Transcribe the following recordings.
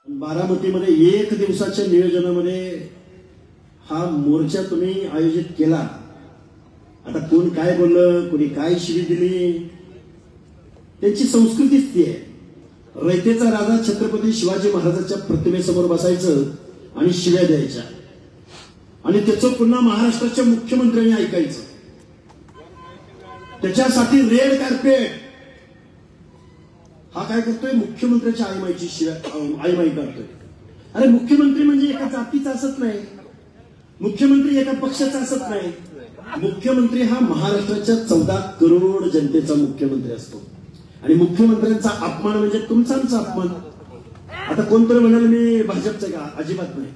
बारामतीमध्ये एक दिवसाच्या नियोजनामध्ये हा मोर्चा तुम्ही आयोजित केला। आता कोण काय बोललं, कोणी काय शिवी दिली, त्यांची संस्कृतीच ती आहे। रयतेचा राजा छत्रपती शिवाजी महाराजांच्या प्रतिमेसमोर बसायचं आणि शिव्या द्यायच्या आणि त्याचं पुन्हा महाराष्ट्राच्या मुख्यमंत्र्यांनी ऐकायचं। त्याच्यासाठी रेड कार्पेट हा काय करतोय, मुख्यमंत्र्याच्या आईमाईची शिव्या आईमाई करतोय। अरे मुख्यमंत्री म्हणजे एका जातीचा असत नाही, मुख्यमंत्री एका पक्षाचा असत नाही, मुख्यमंत्री हा महाराष्ट्राच्या 14 करोड जनतेचा मुख्यमंत्री असतो आणि मुख्यमंत्र्यांचा अपमान म्हणजे तुमचाच अपमान। आता कोणतरी म्हणाल मी भाजपचं का, अजिबात नाही।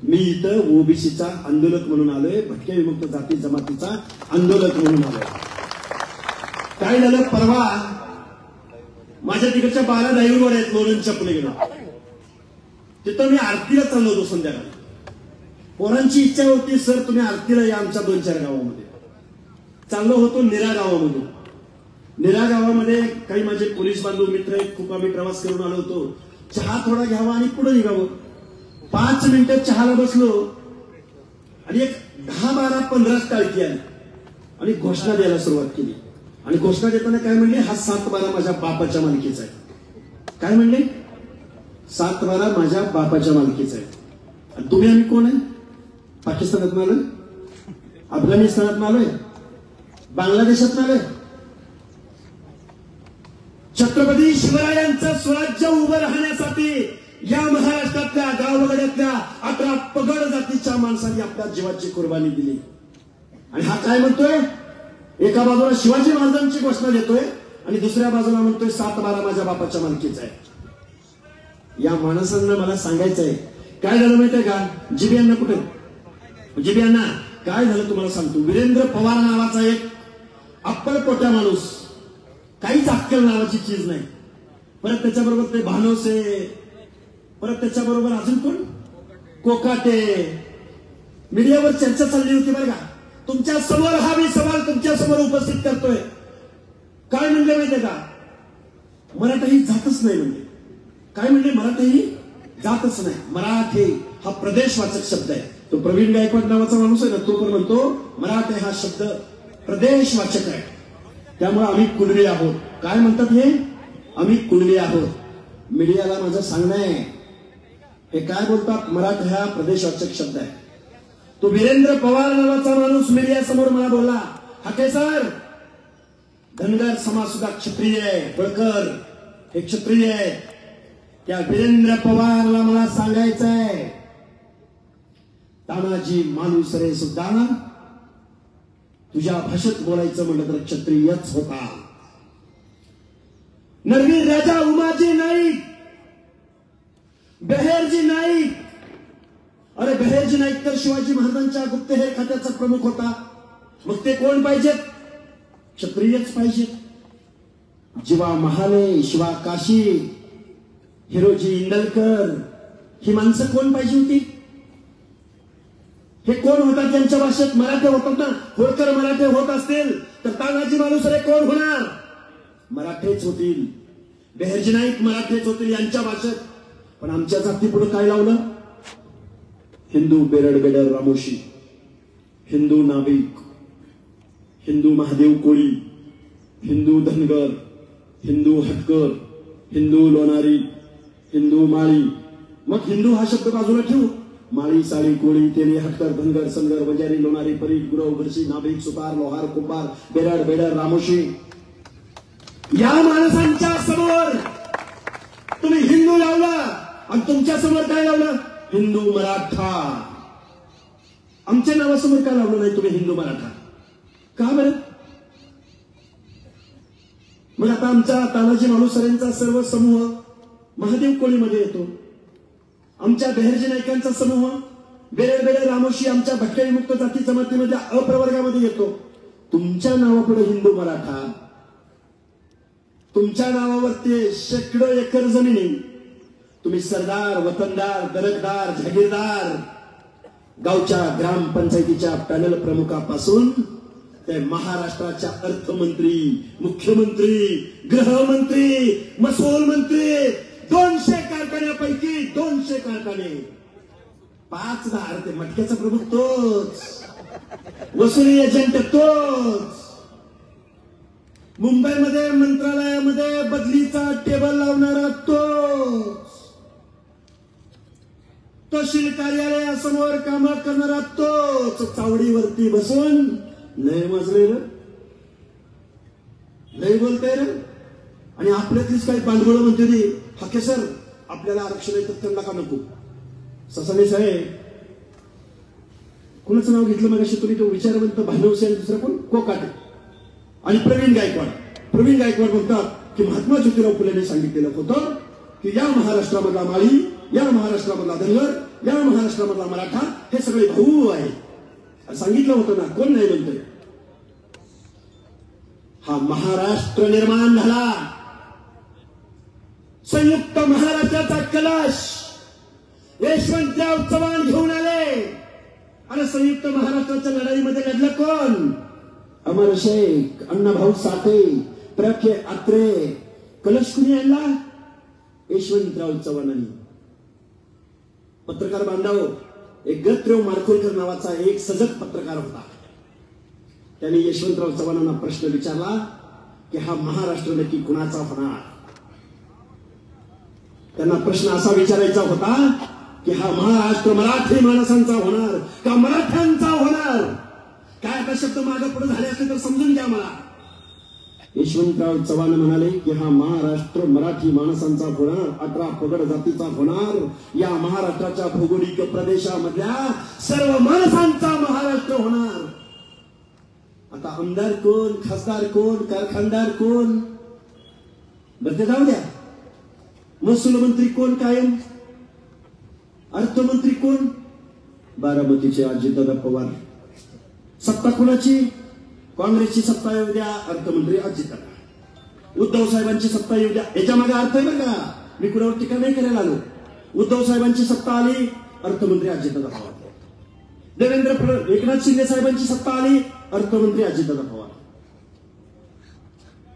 मी इथं ओबीसीचा आंदोलक म्हणून आलोय, भटक्या विमुक्त जाती जमातीचा आंदोलक म्हणून आलोय। काय झालं, परवा माझ्या तिकडच्या 12 डायव्हर आहेत लोणंदच्या पुलेकडे, तिथं मी आरतीला चाललो होतो संध्याकाळी। पोरांची इच्छा होती सर तुम्ही आरतीला या आमच्या 2-4 गावामध्ये। चाललो होतो निरा गावामध्ये। निरा गावामध्ये काही माझे पोलीस बांधव मित्र आहेत, खूप आम्ही प्रवास करून आलो होतो। चहा थोडा घ्यावा आणि पुढे निघावं। 5 मिनिटं चहाला बसलो आणि एक 10-12-15 टाळकी आली आणि घोषणा द्यायला सुरुवात केली। आणि घोषणा देताना काय म्हणले, हा 7-12 माझ्या बापाच्या मालकीचा आहे। काय म्हणले, 7-12 माझ्या बापाच्या मालकीचा आहे। आणि तुम्ही आम्ही कोण आहे, पाकिस्तानात आलोय, अफगाणिस्तानात आलोय, बांगलादेशात आलोय। छत्रपती शिवरायांचं स्वराज्य उभं राहण्यासाठी या महाराष्ट्रातल्या गाववाड्यातल्या 18 पगड जातीच्या माणसांनी आपल्या जीवाची कुर्बानी दिली। आणि हा काय म्हणतोय, एका बाजूला शिवाजी महाराजांची घोषणा देतोय आणि दुसऱ्या बाजूला म्हणतोय 7-12 माझ्या बापाच्या मालकीचा आहे। या माणसांना मला सांगायचं आहे काय झालं माहितीये का, जिबियांना कुठे, जिबियांना काय झालं तुम्हाला सांगतो। वीरेंद्र पवार नावाचा एक अप्पलपोट्या माणूस, काहीच अक्कल नावाची चीज नाही, परत त्याच्याबरोबर ते भानोसे, परत त्याच्याबरोबर अजून कोण, कोकाटे, मीडियावर चर्चा चालली होती बरं का। तुमच्या समोर हा मी सवाल तुमच्या समोर उपस्थित करतोय, काय म्हणले माहितीये का, मराठा ही जातच नाही म्हणले। काय म्हणले, मराठा ही जातच नाही। मराठे हा प्रदेशवाचक शब्द आहे। तो प्रवीण गायकवाड नावाचा माणूस आहे ना, तो पण म्हणतो मराठे हा शब्द प्रदेशवाचक आहे, त्यामुळे आम्ही कुणबी आहोत। काय म्हणतात हे, आम्ही कुणबी आहोत। मीडियाला माझं सांगणं आहे, हे काय बोलतात, मराठा हा प्रदेशवाचक शब्द आहे। तो वीरेंद्र पवार नावाचा माणूस मीडिया समोर मला बोलला, हाके सर धनगर समाज सुद्धा क्षत्रिय आहे, बळकर हे क्षत्रिय आहे। त्या वीरेंद्र पवारला मला सांगायचं आहे, तानाजी मालुसरे सुद्धा तुझ्या भाषेत बोलायचं म्हणलं तर क्षत्रियच होता। नरवीर राजा उमाजी नाईक, बेहेरजी नाईक, अरे बेहेरजी नाईक तर शिवाजी महाराजांच्या गुप्तहेर खात्याचा प्रमुख होता, मग ते कोण पाहिजेत, क्षत्रियच पाहिजेत। जीवा महाले, शिवा काशी, हिरोजी इंदलकर ही माणसं कोण पाहिजे होती, हे कोण होतात, त्यांच्या भाषेत मराठे होतात ना। होळकर मराठे होत असतील तर तानाजी मालुसरे कोण होणार, मराठेच होतील। बेहेरजी नाईक मराठेच होतील यांच्या भाषेत। पण आमच्या जाती पुढे काय लावलं, हिंदू बेरड बेडर रामोशी, हिंदू नाभिक, हिंदू महादेव कोळी, हिंदू धनगर, हिंदू हटकर, हिंदू लोणारी, हिंदू माळी। मग हिंदू हा शब्द बाजूला ठेवू, माळी, साळी, कोळी, तेली, हटकर, धनगर, सनगर, वंजारी, लोणारी, परीट, गुरव, घरशी, नाभिक, सुतार, लोहार, कुंभार, बेरड बेडर रामोशी, या माणसांच्या समोर तुम्ही हिंदू लावला आणि तुमच्या समोर काय लावलं, हिंदू मराठा। आमच्या नावासमोर काय लावलं नाही तुम्ही, हिंदू मराठा, का बरं? मग आता आमचा तानाजी मालुसरेंचा सर्व समूह महादेव कोळीमध्ये येतो, आमच्या बेहेरजी नाईकांचा समूह बेरड बेडर रामोशी आमच्या भटक्या विमुक्त जाती जमातीमधल्या अप्रवर्गामध्ये येतो। तुमच्या नावापुढे हिंदू मराठा, तुमच्या नावावर ते शेकडो एकर जमिनी, तुम्ही सरदार, वतनदार, दरकदार, जहागीरदार, गावच्या ग्रामपंचायतीच्या पॅनल प्रमुखापासून ते महाराष्ट्राच्या अर्थमंत्री, मुख्यमंत्री, गृहमंत्री, महसूल मंत्री, 200 कारखान्यापैकी 200 कारखाने 5,000 ते मटक्याचा प्रमुख तोच, वसुली एजंट तोच, मुंबईमध्ये मंत्रालयामध्ये बदलीचा टेबल लावणारा तोच, तहसील कार्यालयासमोर काम करणारा तोच, चावडीवरती बसून लय मजले रे, लय बोलते रे. आणि आपल्यातलीच काही बांधगोळ म्हणते ती, हके सर आपल्याला आरक्षण येतं त्यांना का नको. ससाने साहेब कुणाचं नाव घेतलं मग तुम्ही, तो विचारवंत भानवसे आणि दुसरा कोण कोकाटे आणि प्रवीण गायकवाड. प्रवीण गायकवाड म्हणतात की महात्मा ज्योतिराव फुलेंनी सांगितलेलं होतं की या महाराष्ट्रामधला माळी, या महाराष्ट्रामधला धनगर, या महाराष्ट्रामधला मराठा हे सगळे भाऊ आहेत सांगितलं होतं ना. कोण नाही म्हणतोय. हा महाराष्ट्र निर्माण झाला, संयुक्त महाराष्ट्राचा कलश यशवंतराव चव्हाण घेऊन आले. आणि संयुक्त महाराष्ट्राच्या लढाईमध्ये लढलं कोण? अमर शेख, अण्णाभाऊ साठे, प्र.के. अत्रे. कलश कुणी आणला? यशवंतराव चव्हाणांनी. पत्रकार बांधव, एक गत्रेव मारकोलकर नावाचा एक सजग पत्रकार होता. त्यांनी यशवंतराव चव्हाणांना प्रश्न विचारला की हा महाराष्ट्र नक्की कुणाचा होणार. त्यांना प्रश्न असा विचारायचा होता की हा महाराष्ट्र मराठी माणसांचा होणार का मराठ्यांचा होणार. काय आता शब्द मागे पुढे झाले असते तर समजून घ्या मला. यशवंतराव चव्हाण म्हणाले की हा महाराष्ट्र मराठी माणसांचा होणार, 18 पगड जातीचा होणार. या महाराष्ट्राच्या भौगोलिक प्रदेशामधल्या सर्व माणसांचा महाराष्ट्र होणार. आता आमदार कोण, खासदार कोण, कारखानदार कोण, बरं ते जाऊ द्या. महसूल मंत्री कोण कायम, अर्थमंत्री कोण, बारामतीचे अजितदादा पवार. सत्ता कोणाची? काँग्रेसची सत्ता येऊ द्या, अर्थमंत्री अजितदादा. उद्धव साहेबांची सत्ता येऊ द्या. याच्या मागे अर्थ आहे बरं का, मी कुणावर टीका नाही करायला आलो. उद्धव साहेबांची सत्ता आली, अर्थमंत्री अजितदादा पवार. एकनाथ शिंदे साहेबांची सत्ता आली, अर्थमंत्री अजितदादा पवार.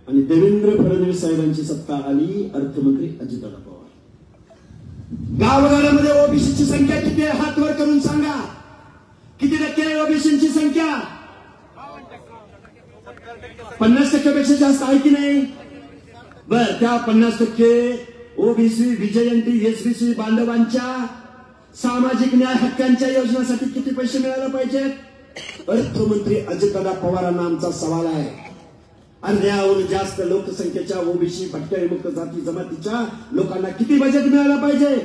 आणि देवेंद्र फडणवीस साहेबांची सत्ता आली, अर्थमंत्री अजितदादा पवार. गावगाड्यामध्ये ओबीसीची संख्या किती आहे? हात वर करून सांगा. किती टक्के आहे ओबीसीची संख्या? 50% पेक्षा जास्त आहे की नाही? बर, त्या 50% ओबीसी, विजयंती, एसबीसी बांधवांच्या सामाजिक न्याय हक्कांच्या योजनेसाठी किती पैसे मिळायला पाहिजेत? अर्थमंत्री अजितदादा पवारांना आमचा सवाल आहे. अर्ध्याहून जास्त लोकसंख्येच्या ओबीसी, भटक्या विमुक्त जाती जमातीच्या लोकांना किती बजेट मिळायला पाहिजे?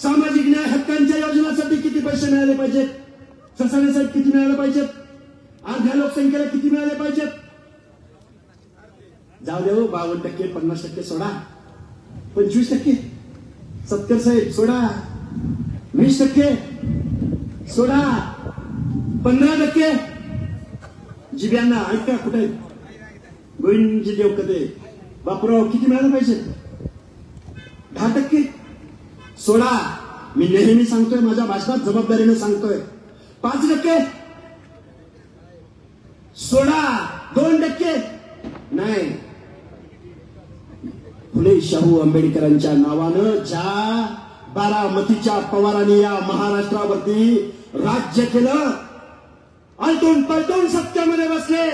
सामाजिक न्याय हक्कांच्या योजनेसाठी किती पैसे मिळाले पाहिजेत? ससाणे साहेब किती मिळाले पाहिजेत? अर्ध्या लोकसंख्येला किती मिळाले पाहिजेत? जाऊ देऊ 52%, 50% सोडा, 25%, 70 साहेब सोडा, 20% सोडा, 15%. जिब्यांना ऐका कुठे गोविंदजी देवकते, बापूराव किती मिळालं पाहिजे? 10% सोडा. मी नेहमी सांगतोय, माझ्या भाषणात जबाबदारीने सांगतोय, 5% सोडा, 2% नाही. फुले शाहू आंबेडकरांच्या नावानं ज्या बारामतीच्या पवारांनी या महाराष्ट्रावरती राज्य केलं, आलटून पलटून सत्तेमध्ये बसले.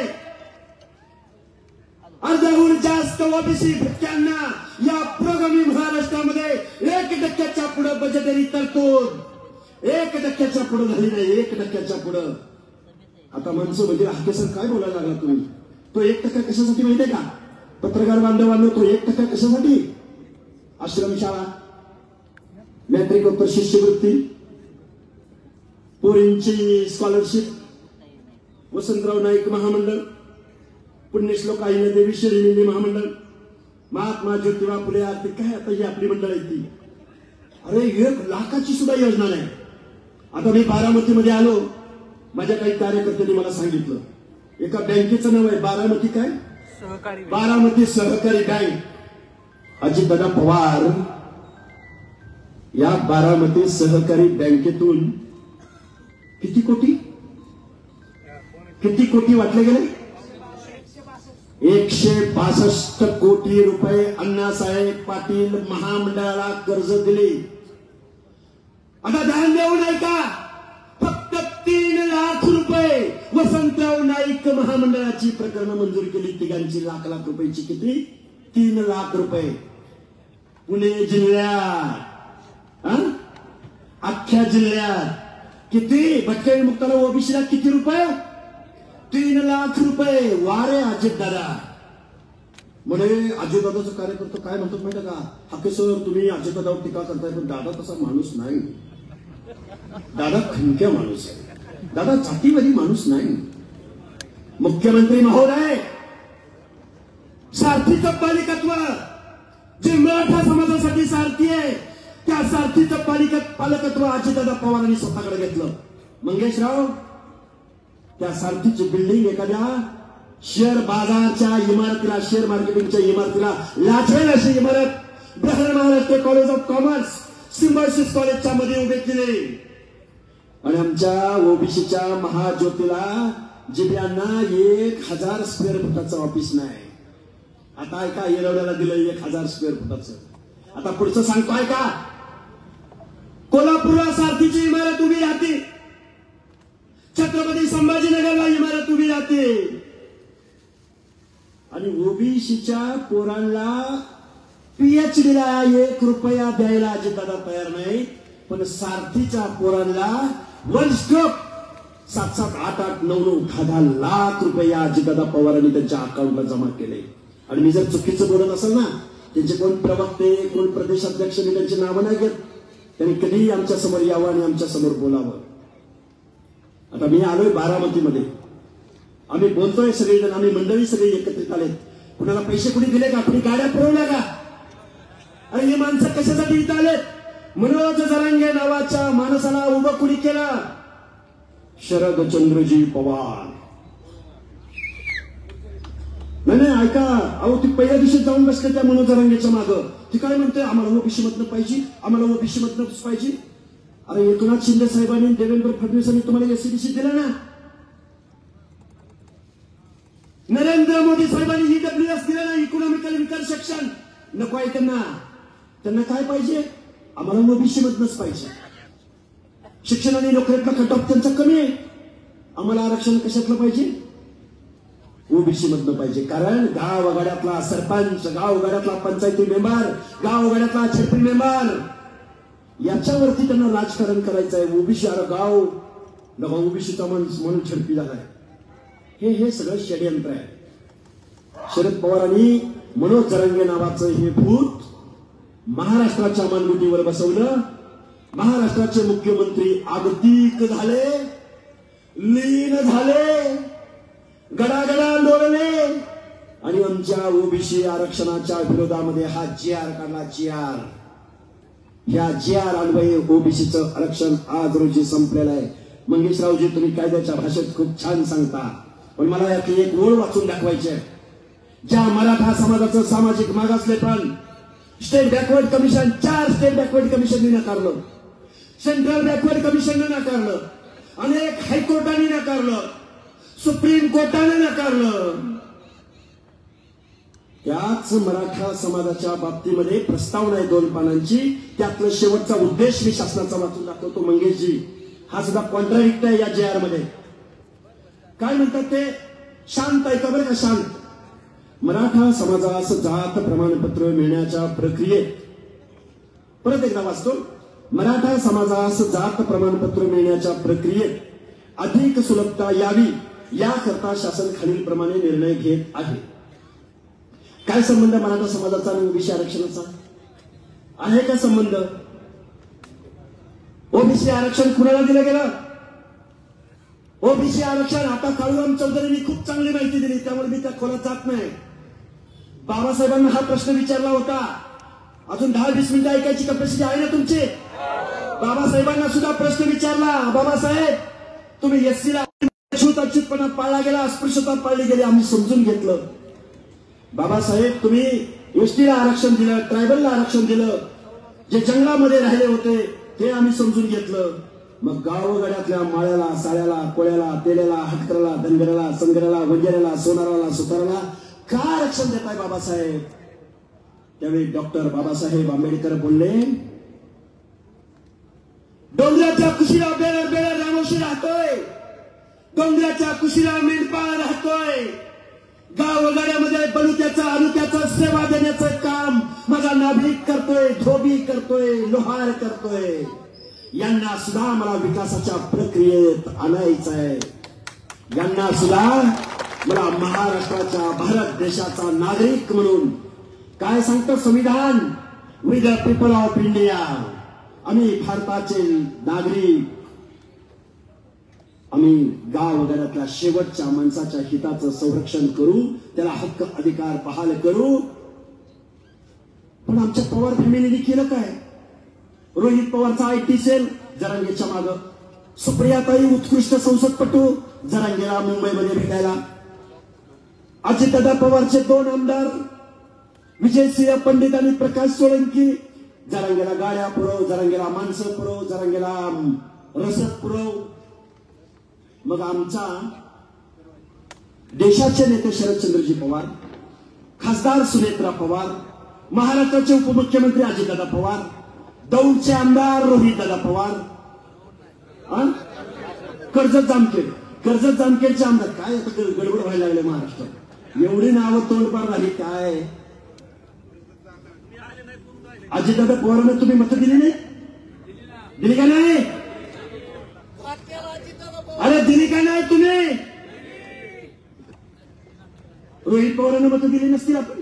अर्ध्याहून जास्त ओबीसी भटक्यांना या पुरोगामी महाराष्ट्रामध्ये 1% पुढे बजेटरी तरतूद 1% पुढे झाली नाही. 1% पुढे. आता माणसं म्हणजे हाकेसर काय बोलायला लागला तुम्ही? तो 1% कशासाठी माहितीये का? पत्रकार बांधवांनो, तो 1% कशासाठी? आश्रमशाळा, मॅट्रिकोत्तर शिष्यवृत्ती, पोरींची स्कॉलरशिप, वसंतराव नाईक महामंडळ, पुण्यश्लोक अहिल्यादेवी शिरिंदी महामंडळ, महात्मा ज्योतिबा फुले आरती, काय आता ही आपली मंडळ आहे ती. अरे 1 लाखाची सुद्धा योजना नाही. आता मी बारामतीमध्ये आलो, माझ्या काही कार्यकर्त्यांनी मला सांगितलं एका बँकेचं नाव आहे बारामती, काय बारामती सहकारी बँक. अजितदादा पवार या बारामती सहकारी बँकेतून किती कोटी वाटले गेले? 162 कोटी रुपये अण्णासाहेब पाटील महामंडळाला कर्ज दिले. आता ध्यान देऊ नाही का? फक्त 3 लाख रुपये वसंतराव नाईक महामंडळाची प्रकरण मंजूर केली. तिघांची लाख लाख रुपयाची. किती? 3 लाख रुपये. पुणे जिल्ह्यात अख्ख्या जिल्ह्यात किती? भटक्या विमुक्ताला ओबीसीला किती रुपये? 3 लाख रुपये. वारे अजितदादा म्हणे अजितदादाचं कार्यकर्ता काय म्हणतात माहिती का? हाके सर तुम्ही अजितदादावर टीका करताय पण दादा तसा माणूस नाही. दादा खणक्या माणूस आहे. दादा जातीवादी माणूस नाही. मुख्यमंत्री महोदय सारथीचं पालिकत्व जे मराठा समाजासाठी सारथी आहे त्या सारथीचं पालकत्व अजितदादा पवारांनी स्वतःकडे घेतलं. मंगेशराव त्या सारथीची बिल्डिंग एखाद्या शेअर बाजारच्या इमारतीला, शेअर मार्केटिंगच्या इमारतीला लाचवेल अशी इमारत Brihan Maharashtra college of commerce symbiosis कॉलेजच्या मध्ये उभे केले. आणि आमच्या ओबीसीच्या महाज्योतीला जिल्ह्यांना 1000 स्क्वेअर फुटाचं ऑफिस नाही. आता ऐका, येरवड्याला दिलं 1000 स्क्वेअर फुटाचं. आता पुढचं सांगतोय का? कोल्हापूरला सारथीची इमारत उभी राहते. छत्रपती संभाजीनगरला इमारत उभी राहते. आणि ओबीसीच्या पोरांना पीएचडीला 1 रुपया द्यायला अजितदादा तयार नाही. पण सारथीच्या पोरांना 1 स्ट्रोक 7-7, 8-8, 9-9, 10 लाख रुपये अजितदादा पवारांनी त्यांच्या अकाउंटला जमा केले. आणि मी जर चुकीचं बोलत असेल ना, त्यांचे कोण प्रवक्ते, कोण प्रदेशाध्यक्ष, मी त्यांची नावं नाही घेत. त्यांनी कधीही आमच्या समोर यावं आणि आमच्या समोर बोलावं. आता मी आलोय बारामतीमध्ये. आम्ही बोलतोय सगळेजण, आम्ही मंडळी सगळी एकत्रित आलेत. कुणाला पैसे कुणी दिले का? कुणी गाड्या पुरवल्या का? आणि हे माणसं कशासाठी इथं आलेत? मनोज जरांगे नावाच्या माणसाला उभं कुणी केलं? शरदचंद्रजी पवार. नाही ऐका, अहो ती पहिल्या दिवशी जाऊन बसले त्या मनोज जरांगेच्या मागं. ती काय म्हणते? आम्हाला ओबीसी मधनं पाहिजे, आम्हाला ओबीसी मधनंच पाहिजे. अरे एकनाथ शिंदे साहेबांनी, देवेंद्र फडणवीसांनी तुम्हाला एससीबीसी दिलं ना. नरेंद्र मोदी साहेबांनी ईडब्ल्यूएस दिलं ना, इकॉनॉमिकल विकास सेक्शन. नको आहे त्यांना. त्यांना काय पाहिजे? आम्हाला ओबीसी मधनच पाहिजे. शिक्षण आणि नोकरीतला कट ऑफ त्यांचा कमी आहे. आम्हाला आरक्षण कशातलं पाहिजे? ओबीसी मधनं पाहिजे. कारण गाव आघाड्यातला सरपंच, गाव आघाड्यातला पंचायती मेंबर, गाव आघाड्यातला झडपी मेंबर, याच्यावरती त्यांना राजकारण करायचं आहे. ओबीसी गाव ओबीसीचा म्हणून झडपी झालाय. हे सगळं षडयंत्र आहे. शरद पवारांनी मनोज जरांगे नावाचं हे भूत महाराष्ट्राच्या मानगुटीवर बसवलं. महाराष्ट्राचे मुख्यमंत्री आगतिक झाले, लीन झाले, गडागडा लोळले. आणि आमच्या ओबीसी आरक्षणाच्या विरोधामध्ये हा GR काढला. GR, या GR अन्वये ओबीसीचं आरक्षण आज रोजी संपलेलं आहे. मंगेशरावजी तुम्ही कायद्याच्या भाषेत खूप छान सांगता, पण मला यातली एक ओळ वाचून दाखवायची आहे. ज्या मराठा समाजाचं सामाजिक मागासलेपण state backward commission, 4 state backward कमिशनने नाकारलं, सेंट्रल बॅकवर्ड कमिशनने नाकारलं, अनेक हायकोर्टाने नाकारलं, सुप्रीम कोर्टाने नाकारलं. त्याच मराठा समाजाच्या बाबतीमध्ये प्रस्तावना आहे 2 पानांची. त्यातलं शेवटचा उद्देश मी शासनाचा वाचून दाखवतो मंगेशजी. हा सुद्धा कॉन्ट्राडिक्ट आहे या GR मध्ये. काय म्हणतात ते? शांत ऐका बरं का, शांत. मराठा समाजास जात प्रमाणपत्र मिळण्याच्या प्रक्रियेत, परत एकदा वाचतो, मराठा समाजास जात प्रमाणपत्र मिळण्याच्या प्रक्रियेत अधिक सुलभता यावी याकरता शासन खालीलप्रमाणे निर्णय घेत आहे. काय संबंध मराठा समाजाचा आणि ओबीसी आरक्षणाचा आहे का संबंध? ओबीसी आरक्षण कुणाला दिलं गेलं? ओबीसी आरक्षण आता काळूराम चौधरींनी खूप चांगली माहिती दिली, त्यामुळे मी त्या खोलात जात नाही. बाबासाहेबांना हा प्रश्न विचारला होता. अजून 10-20 मिनिटं ऐकायची कॅपॅसिटी आहे ना तुमची? बाबासाहेबांना सुद्धा प्रश्न विचारला. बाबासाहेब, तुम्ही एससीला अच्युतपणा पाळला गेला, अस्पृश्यता पाळली गेली, आम्ही समजून घेतलं. बाबासाहेब, तुम्ही एसटीला आरक्षण दिलं, ट्रायबलला आरक्षण दिलं, जे जंगलामध्ये राहिले होते ते आम्ही समजून घेतलं. मग गावगाड्यातल्या माळ्याला, साळ्याला, कोळ्याला, तेल्याला, हटकराला, धनगराला, संगराला, वंजाऱ्याला, सोनाराला, सुताराला का आरक्षण देताय बाबासाहेब? त्यावेळी डॉक्टर बाबासाहेब आंबेडकर बोलले, डोंगराच्या कुशीला बेळर बेळर रामोशी राहतोय, डोंगराच्या कुशीला मेंढपाळ राहतोय, गावगाड्यामध्ये बलुत्याचा अनुत्याचा सेवा देण्याचं काम माझा नाभिक करतोय, धोबी करतोय, लोहार करतोय. यांना सुद्धा मला विकासाच्या प्रक्रियेत आणायचं आहे. यांना सुद्धा मला महाराष्ट्राच्या, भारत देशाचा नागरिक म्हणून, काय सांगतं संविधान, we the people of India, आम्ही भारताचे नागरिक, आम्ही गावगाड्यातल्या शेवटच्या माणसाच्या हिताचं संरक्षण करू, त्याला हक्क अधिकार बहाल करू. पण आमच्या पवार फॅमिलीने केलं काय? रोहित पवारचा आयटी सेल जरांगेच्या माग, सुप्रियाताई उत्कृष्ट संसदपटू जरांगेला मुंबईमध्ये भेटायला, अजितदादा पवारचे 2 आमदार विजयसिंह पंडित आणि प्रकाश सोळंकी जरांगेला गाड्या पुरव, जरांगेला माणसं पुरव, जरांगेला रसद पुरव. मग आमचा देशाचे नेते शरदचंद्रजी पवार, खासदार सुनेत्रा पवार, महाराष्ट्राचे उपमुख्यमंत्री अजितदादा पवार, दौंडचे आमदार रोहितदादा पवार, कर्जत जामखेडचे आमदार. काय आता गडबड व्हायला लागले महाराष्ट्रात, एवढी नावं तोंडपार झाली. काय अजितदादा पवारांना तुम्ही मतं दिली नाही? दिली का नाही? अरे दिली का नाही तुम्ही? रोहित पवारांना मतं दिली नसतील आपण?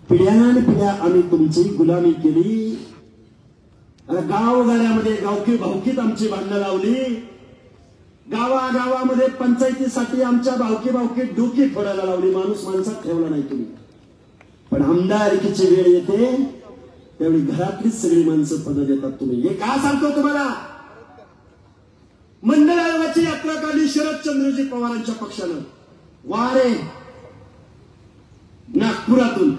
पिढ्याने पिढ्या आम्ही तुमची गुलामी केली. गावगाड्यामध्ये गावकी भावकीत आमची भांडणं लावली, गावागावामध्ये पंचायतीसाठी आमच्या भावकीत डोकी फोडायला लावली. माणूस माणसात ठेवला नाही तुम्ही. पण आमदारकीची वेळ येते त्यावेळी घरातलीच सगळी माणसं पद देतात तुम्ही. हे का सांगतो तुम्हाला? मंडळ आयोगाची यात्रा काढली शरदचंद्रजी पवारांच्या पक्षानं. वारे नागपुरातून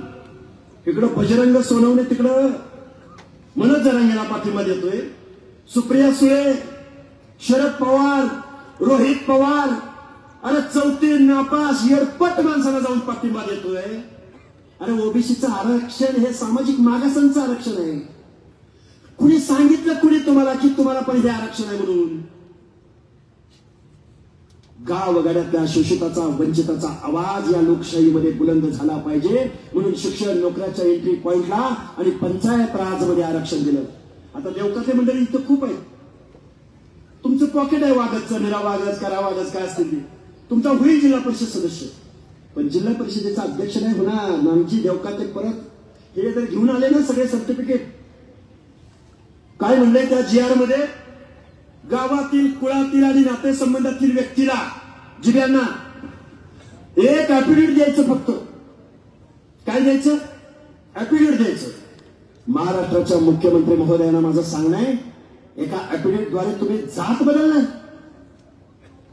इकडं बजरंग सोनवणे तिकडं मनोज जरांगेला पाठिंबा देतोय, सुप्रिया सुळे, शरद पवार, रोहित पवार, अरे चौथी नापास येडपट माणसाला जाऊन पाठिंबा देतोय. अरे ओबीसीचं आरक्षण हे सामाजिक मागासांचं आरक्षण आहे. कुणी सांगितलं कुणी तुम्हाला की तुम्हाला पण हे आरक्षण आहे म्हणून? गावगाड्यातल्या शोषिताचा, वंचिताचा आवाज या लोकशाहीमध्ये बुलंद झाला पाहिजे म्हणून शिक्षण, नोकऱ्याच्या एंट्री पॉइंटला आणि पंचायत राजमध्ये आरक्षण दिलं. आता देवकाते मंडळी इथं खूप आहे. तुमचं पॉकेट आहे वागजचं, निरा वागज, करा वागज काय असतील ते, तुमचा होईल जिल्हा परिषद सदस्य, पण जिल्हा परिषदेचा अध्यक्ष नाही होणार. नामची देवकाते परत हे जर घेऊन आले ना सगळे सर्टिफिकेट, काय म्हणलंय त्या GR मध्ये, गावातील, कुळातील आणि नातेसंबंधातील व्यक्तीला, जिल्ह्यांना एक ऍफिडेव्हिट द्यायचं. फक्त काय द्यायचं? ऍफिडेव्हिट द्यायचं. महाराष्ट्राच्या मुख्यमंत्री महोदयांना माझं सांगणं आहे, एका ऍफिडेव्हिटद्वारे तुम्ही जात बदलणार.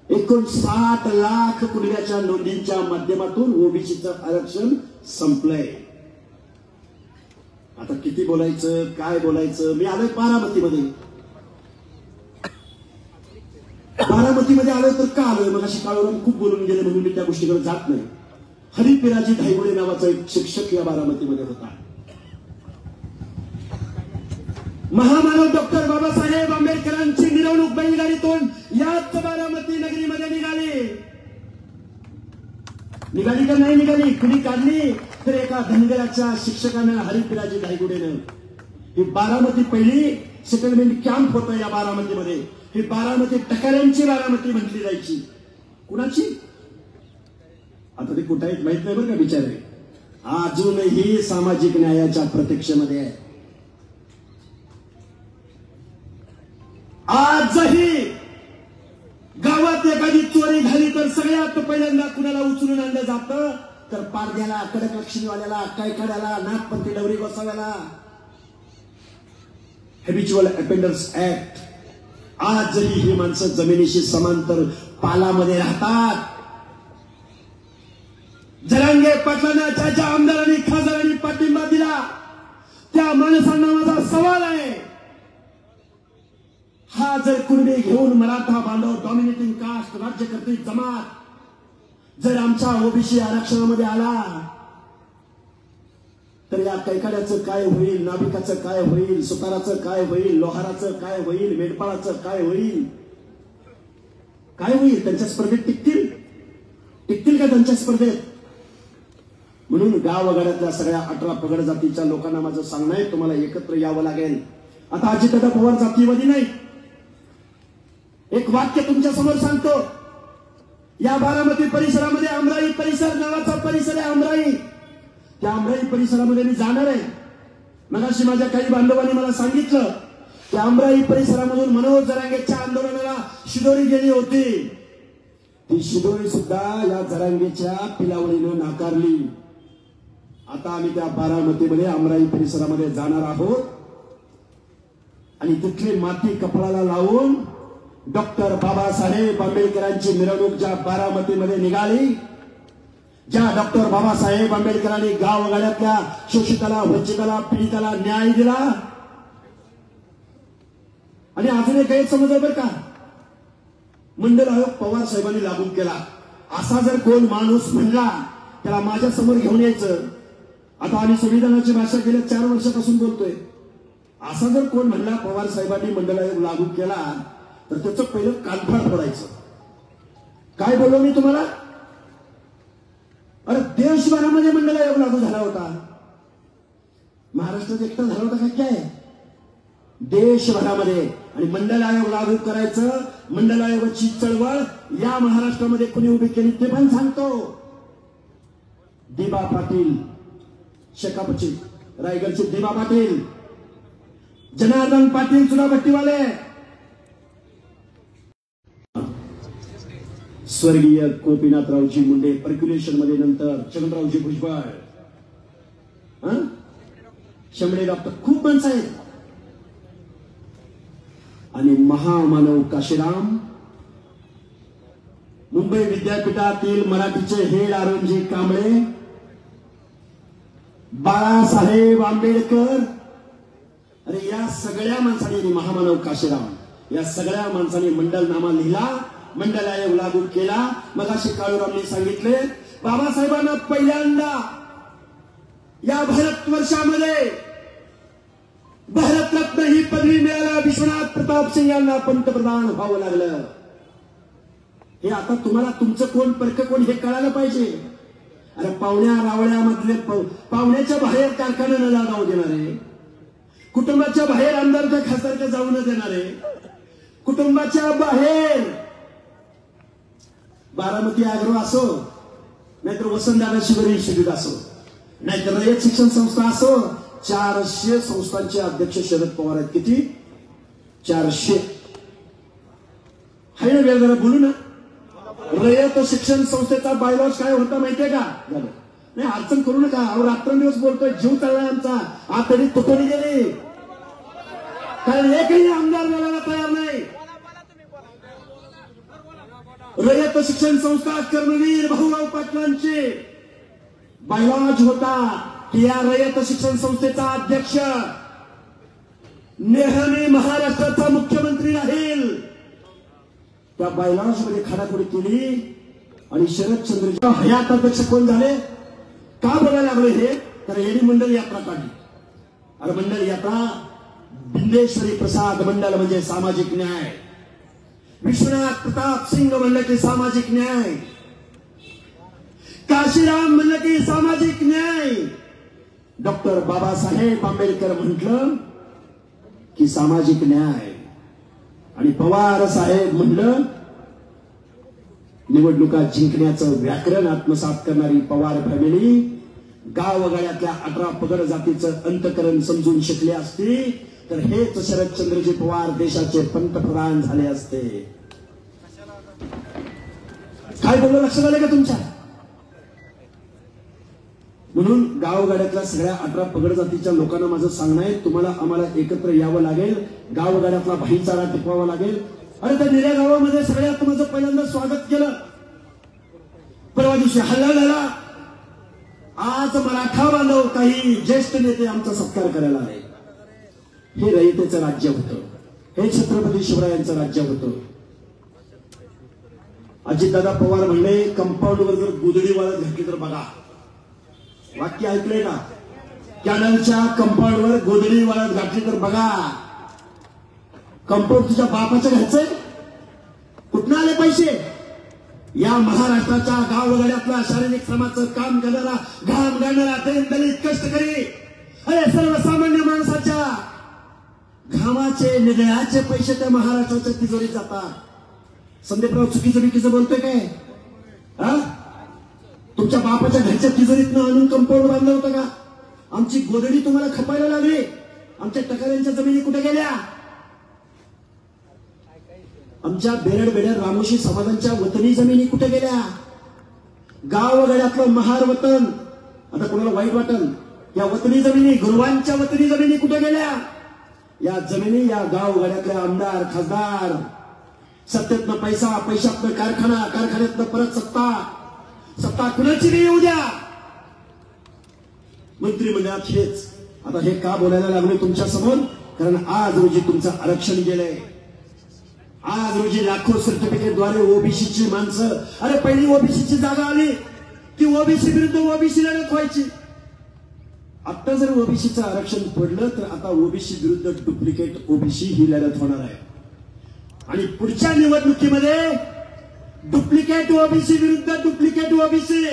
59 लाख कुणब्याच्या नोंदींच्या माध्यमातून ओबीसीचं आरक्षण संपलंय. आता किती बोलायचं, काय बोलायचं? मी आलोय बारामतीमध्ये. बारामतीमध्ये आलोय तर का आलोय? मग अशी काळोराम खूप बोलून गेले म्हणून मी त्या गोष्टीकडे जात नाही. हरिपिराजी धायगुडे नावाचा एक शिक्षक या बारामतीमध्ये होता. महामानव डॉक्टर बाबासाहेब आंबेडकरांची मिरवणूक बैलगाडीतून याच बारामती नगरीमध्ये निघाली का नाही निघाली? कुणी काढली तर एका धनगराच्या शिक्षकानं, हरिपिराजी धायगुडेनं. ही बारामती पहिली सेटलमेंट कॅम्प होतं या बारामतीमध्ये. ही बारामती टकाऱ्यांची बारामती म्हटली जायची. कुणाची? आता ते कुठे आहेत माहित नाही बरं का बिचारे. अजूनही सामाजिक न्यायाच्या प्रतीक्षेमध्ये आहे. आजही गावात एखादी चोरी झाली तर सगळ्यात पहिल्यांदा कुणाला उचलून आणलं जातं? तर पारद्याला, कडक लक्ष्मीवाल्याला, कैकड्याला, नागपंथी डवरी गोसाव्याला. Habitual अपेंडर्स act. आजही ही माणसं जमिनीशी समांतर पालामध्ये राहतात. जरांगे पाटलांना ज्या ज्या आमदारांनी, खासदारांनी पाठिंबा दिला त्या माणसांना माझा सवाल आहे, हा जर कुणबी घेऊन मराठा बांधव, डॉमिनेटिंग कास्ट, राज्यकर्ते जमात जर आमच्या ओबीसी आरक्षणामध्ये आला तर या कैकाड्याचं काय होईल, नाभिकाचं काय होईल, सुताराचं काय होईल, लोहाराचं काय होईल, मेंढपाळाचं काय होईल, काय होईल? त्यांच्या स्पर्धेत टिकतील का त्यांच्या स्पर्धेत? म्हणून गावगाड्यातल्या सगळ्या 18 पगड जातीच्या लोकांना माझं सांगणं आहे, तुम्हाला एकत्र यावं लागेल. आता अजितदादा पवार जातीवादी नाही. एक वाक्य तुमच्या समोर सांगतो. या बारामती परिसरामध्ये अमराई परिसर नावाचा परिसर आहे. अमराई, त्या अमराई परिसरामध्ये मी जाणार आहे. मगाशी माझ्या काही बांधवांनी मला सांगितलं की अमराई परिसरामधून मनोज जरांगेच्या आंदोलनाला शिदोरी गेली होती. ती शिदोरी सुद्धा या जरांगेच्या पिलावळीनं नाकारली. आता आम्ही त्या बारामतीमध्ये अमराई परिसरामध्ये जाणार आहोत आणि तिथली माती कपाळाला लावून डॉक्टर बाबासाहेब आंबेडकरांची मिरवणूक ज्या बारामतीमध्ये निघाली, ज्या डॉक्टर बाबासाहेब आंबेडकरांनी गावगाड्यातल्या शोषिताला, वंचिताला, पीडिताला न्याय दिला. आणि अजून एक गैरसमज आहे बरं का, मंडल आयोग पवार साहेबांनी लागू केला. असा जर कोण माणूस म्हणला त्याला माझ्या समोर घेऊन यायचं. आता आम्ही संविधानाची भाषा गेल्या 4 वर्षापासून बोलतोय. असा जर कोण म्हणला पवार साहेबांनी मंडल आयोग लागू केला तर त्याचं पहिलं कानफाड फोडायचं. काय बोललो मी तुम्हाला? अरे देशभरामध्ये मंडल आयोग लागू झाला होता. महाराष्ट्रात एकटा झाला होता का काय? देशभरामध्ये. आणि मंडल आयोग लागू करायचं, मंडल आयोगाची चळवळ या महाराष्ट्रामध्ये कोणी उभी केली ते पण सांगतो. दिबा पाटील, शेकापचे रायगडचे दिबा पाटील, जनार्दन पाटील चुनाभट्टीवाले, स्वर्गीय गोपीनाथरावजी मुंडे पर्क्युलेशन मध्ये, नंतर चंद्ररावजी भुजबळ, शंभरे डॉक्टर, खूप माणसं आहेत. आणि महामानव काशीराम, मुंबई विद्यापीठातील मराठीचे हेड आरंजी कांबळे, बाळासाहेब आंबेडकर. अरे या सगळ्या माणसांनी, महामानव काशीराम, या सगळ्या माणसांनी मंडलनामा लिहिला, मंडल आयोग लागू केला. मगाशी काळूरामने सांगितले बाबासाहेबांना पहिल्यांदा या भारतवर्षामध्ये भारतरत्न ही पदवी मिळाला. विश्वनाथ प्रताप सिंग यांना पंतप्रधान व्हावं लागलं. हे आता तुम्हाला तुमचं कोण परक कोण हे कळायला पाहिजे. अरे पाहुण्या रावळ्यामधले पाहुण्याच्या बाहेर कारखाना न जाऊ देणारे, कुटुंबाच्या बाहेर आमदारच्या खासदारच्या जाऊ न देणारे, कुटुंबाच्या बाहेर बारामती आग्रो असो, नाहीतर वसंतदादा शिवरी इन्स्टिट्यूट असो, नाहीतर रयत शिक्षण संस्था असो, 400 संस्थांचे अध्यक्ष शरद पवार आहेत. किती? 400. हाय ना, वेळ जरा बोलू ना. रयत शिक्षण संस्थेचा बायलॉज काय होता माहितीये का? नाही अडचण करू नका. अहो रात्रंदिवस बोलतोय, जीव चाललाय आमचा. आतडी तुटवली गेली, कारण एकही आमदार बोलायला तयार नाही. रयत शिक्षण संस्था कर्मवीर भाऊराव पाटलांचे बायलॉज होता की या रयत शिक्षण संस्थेचा अध्यक्ष नेहमी महाराष्ट्राचा मुख्यमंत्री राहील. त्या बायलॉज मध्ये खाडाखोडी केली आणि शरदचंद्र हयात अध्यक्ष कोण झाले? का बोलायला लागले हे? तर यांनी मंडल यात्रा काढली. अरे मंडल यात्रा, बिंदेश्वरी प्रसाद मंडल म्हणजे सामाजिक न्याय, विश्वनाथ प्रताप सिंग म्हणलं की सामाजिक न्याय, काशीराम म्हणलं की सामाजिक न्याय, डॉक्टर बाबासाहेब आंबेडकर म्हटलं की सामाजिक न्याय, आणि पवार साहेब म्हणलं निवडणुका जिंकण्याचं व्याकरण आत्मसात करणारी पवार फॅमिली गावगाड्यातल्या 18 पगड जातीचं अंतकरण समजून शिकले असते तर हेच शरदचंद्रजी पवार देशाचे पंतप्रधान झाले असते. काय बोललो लक्षात आलं का तुमच्या? म्हणून गावगाड्यातल्या सगळ्या 18 पगड जातीच्या लोकांना माझं सांगणं आहे, तुम्हाला आम्हाला एकत्र यावं लागेल. गावगाड्यातला भाईचारा टिकवावा लागेल. अरे त्या निऱ्या गावामध्ये सगळ्यात माझं पहिल्यांदा स्वागत केलं. परवा दिवशी हल्ला झाला. आज मराठा बांधव काही ज्येष्ठ नेते आमचा सत्कार करायला आले. हे रयतेचं राज्य होतं, हे छत्रपती शिवरायांचं राज्य होतं. अजितदादा पवार म्हणले कंपाऊंडवर जर गोधडी वाळत घातली तर बघा. वाक्य ऐकलंय का? कॅनलच्या कंपाऊंडवर गोधडी वाळत घातली तर बघा. कंपाऊंड तुझ्या बापाचं घ्यायचंय? कुठनं आले पैसे? या महाराष्ट्राच्या गावगाड्यातला शारीरिक श्रमाचं काम करणारा, घाम गाळणारा, दलित कष्टकरी, अरे सर्वसामान्य माणसाच्या घामाचे निधळाचे पैसे त्या महाराष्ट्राच्या तिजोरीत जातात. संदीपराव चुकीचं बिकीचं बोलतोय काय? तुमच्या बापाच्या घरच्या तिजोरीतनं आणून कंपाऊंड बांधलं होतं का? आमची गोधडी तुम्हाला खपायला लागली. आमच्या टकाऱ्यांच्या जमिनी कुठे गेल्या? आमच्या बेरड रामोशी समाजांच्या वतनी जमिनी कुठे गेल्या? गावगाड्यातलं महार वतन, आता कोणाला वाईट वाटल, या वतनी जमिनी, गुरुवांच्या वतनी जमिनी कुठे गेल्या? या जमिनी या गावगाड्यातले आमदार, खासदार, सत्तेतनं पैसा, पैशातनं कारखाना, कारखान्यातनं परत सत्ता, सत्ता कुणाची नाही येऊ द्या. मंत्रिमंडळात हेच. आता हे का बोलायला लागले तुमच्या समोर? कारण आज रोजी तुमचं आरक्षण गेलंय. आज रोजी लाखो सर्टिफिकेटद्वारे ओबीसीची माणसं, अरे पहिली ओबीसीची जागा आली की ओबीसी विरुद्ध ओबीसी लढत व्हायची. आता जर ओबीसीचं आरक्षण पडलं तर आता ओबीसी विरुद्ध डुप्लिकेट ओबीसी ही लढत होणार आहे. आणि पुढच्या निवडणुकीमध्ये डुप्लिकेट ओबीसी विरुद्ध डुप्लिकेट ओबीसी,